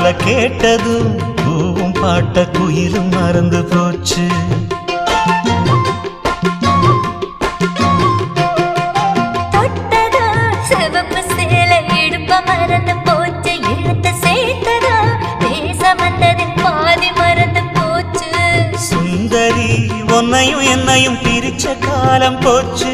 காதால கேட்டதும் பூவும் பாட்ட குயிலும் மறந்து போச்சு. சுந்தரி உன்னையும் என்னையும் பிரிச்ச காலம் போச்சு.